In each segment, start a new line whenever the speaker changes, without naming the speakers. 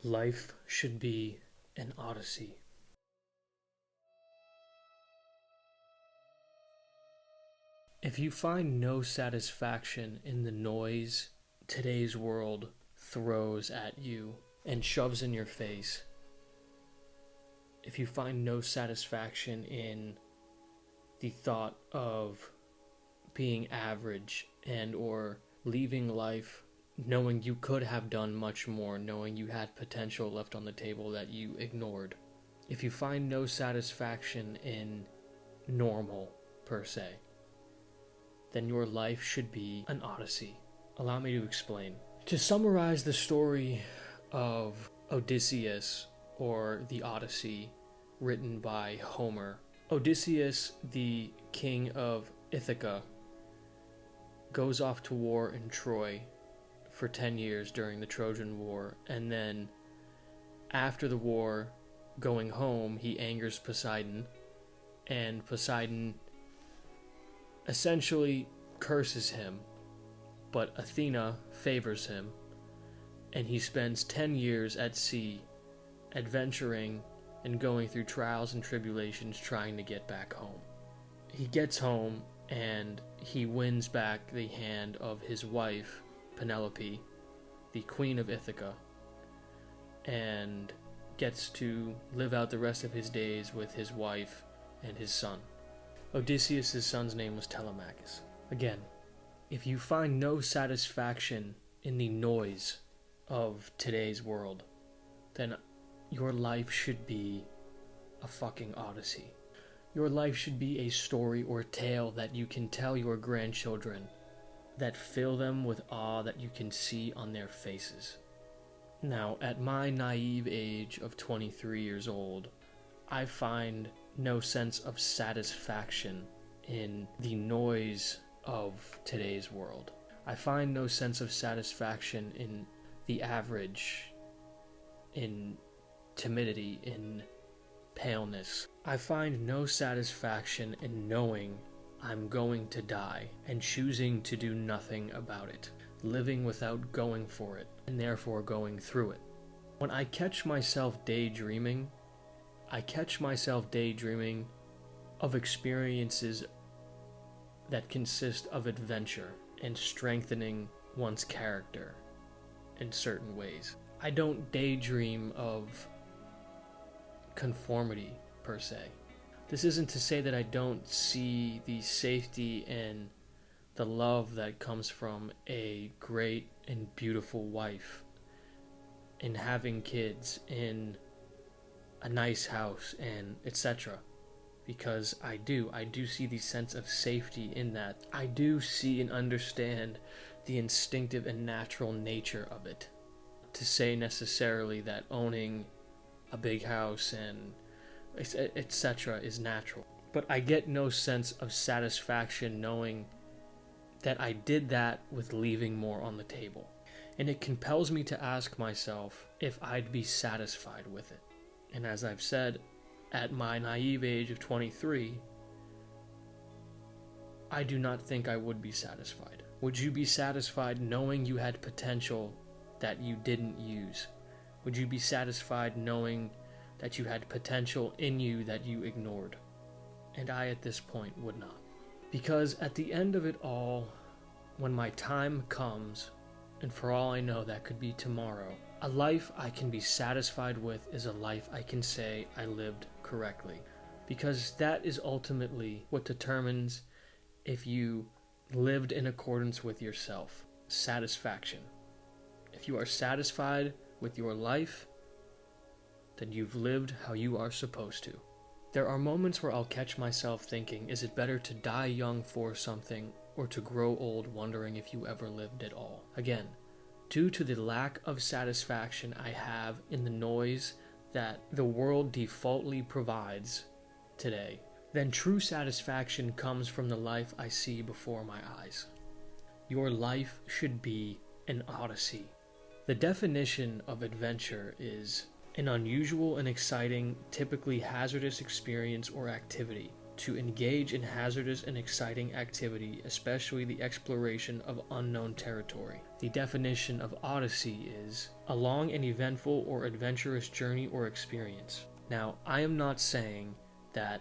Life should be an odyssey. If you find no satisfaction in the noise today's world throws at you and shoves in your face, if you find no satisfaction in the thought of being average and or leaving life knowing you could have done much more, knowing you had potential left on the table that you ignored, if you find no satisfaction in normal per se, then your life should be an odyssey. Allow me to explain. To summarize the story of Odysseus, or the Odyssey, written by Homer, Odysseus, the king of Ithaca, goes off to war in Troy for 10 years during the Trojan War, and then after the war, going home, he angers Poseidon, and Poseidon essentially curses him, but Athena favors him, and he spends 10 years at sea, adventuring and going through trials and tribulations trying to get back home. He gets home, and he wins back the hand of his wife, Penelope, the queen of Ithaca, and gets to live out the rest of his days with his wife and his son. Odysseus' son's name was Telemachus. Again, if you find no satisfaction in the noise of today's world, then your life should be a fucking odyssey. Your life should be a story or tale that you can tell your grandchildren, that fill them with awe that you can see on their faces. Now, at my naive age of 23 years old, I find no sense of satisfaction in the noise of today's world. I find no sense of satisfaction in the average, in timidity, in paleness. I find no satisfaction in knowing I'm going to die and choosing to do nothing about it, living without going for it, and therefore going through it. When I catch myself daydreaming, of experiences that consist of adventure and strengthening one's character in certain ways. I don't daydream of conformity per se. This isn't to say that I don't see the safety and the love that comes from a great and beautiful wife, in having kids, in a nice house, and etc. Because I do see the sense of safety in that. I do see and understand the instinctive and natural nature of it. To say necessarily that owning a big house and etc. is natural. But I get no sense of satisfaction knowing that I did that with leaving more on the table. And it compels me to ask myself if I'd be satisfied with it. And as I've said, at my naive age of 23, I do not think I would be satisfied. Would you be satisfied knowing you had potential that you didn't use? Would you be satisfied knowing that you had potential in you that you ignored? And I, at this point, would not. Because at the end of it all, when my time comes, and for all I know that could be tomorrow, a life I can be satisfied with is a life I can say I lived correctly. Because that is ultimately what determines if you lived in accordance with yourself. Satisfaction. If you are satisfied with your life, then you've lived how you are supposed to. There are moments where I'll catch myself thinking, is it better to die young for something or to grow old wondering if you ever lived at all? Again, due to the lack of satisfaction I have in the noise that the world defaultly provides today, then true satisfaction comes from the life I see before my eyes. Your life should be an odyssey. The definition of adventure is an unusual and exciting, typically hazardous experience or activity to engage in hazardous and exciting activity, especially the exploration of unknown territory. The definition of odyssey is a long and eventful or adventurous journey or experience. Now, I am not saying that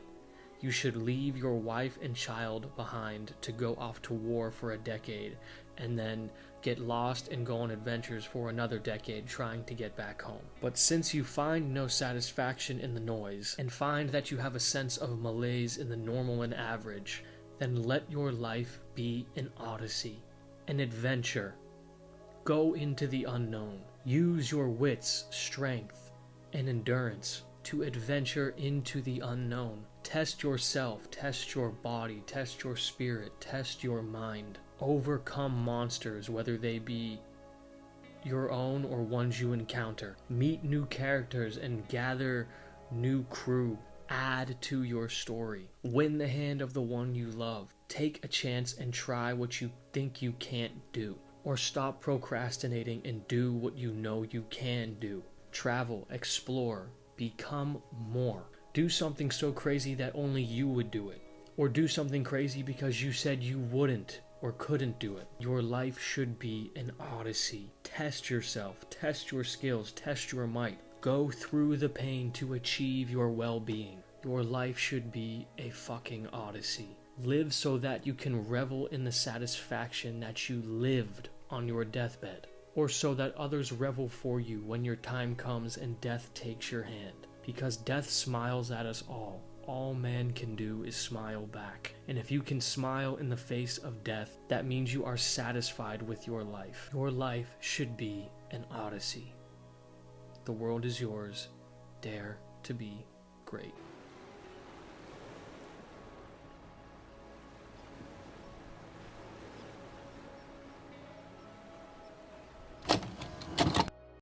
you should leave your wife and child behind to go off to war for a decade and then get lost and go on adventures for another decade trying to get back home. But since you find no satisfaction in the noise and find that you have a sense of malaise in the normal and average, then let your life be an odyssey, an adventure. Go into the unknown. Use your wits, strength, and endurance to adventure into the unknown. Test yourself, test your body, test your spirit, test your mind. Overcome monsters, whether they be your own or ones you encounter. Meet new characters and gather new crew. Add to your story. Win the hand of the one you love. Take a chance and try what you think you can't do. Or stop procrastinating and do what you know you can do. Travel, explore, become more. Do something so crazy that only you would do it. Or do something crazy because you said you wouldn't or couldn't do it. Your life should be an odyssey. Test yourself, test your skills, test your might. Go through the pain to achieve your well-being. Your life should be a fucking odyssey. Live so that you can revel in the satisfaction that you lived on your deathbed. Or so that others revel for you when your time comes and death takes your hand. Because death smiles at us all. All man can do is smile back. And if you can smile in the face of death, that means you are satisfied with your life. Your life should be an odyssey. The world is yours. Dare to be great.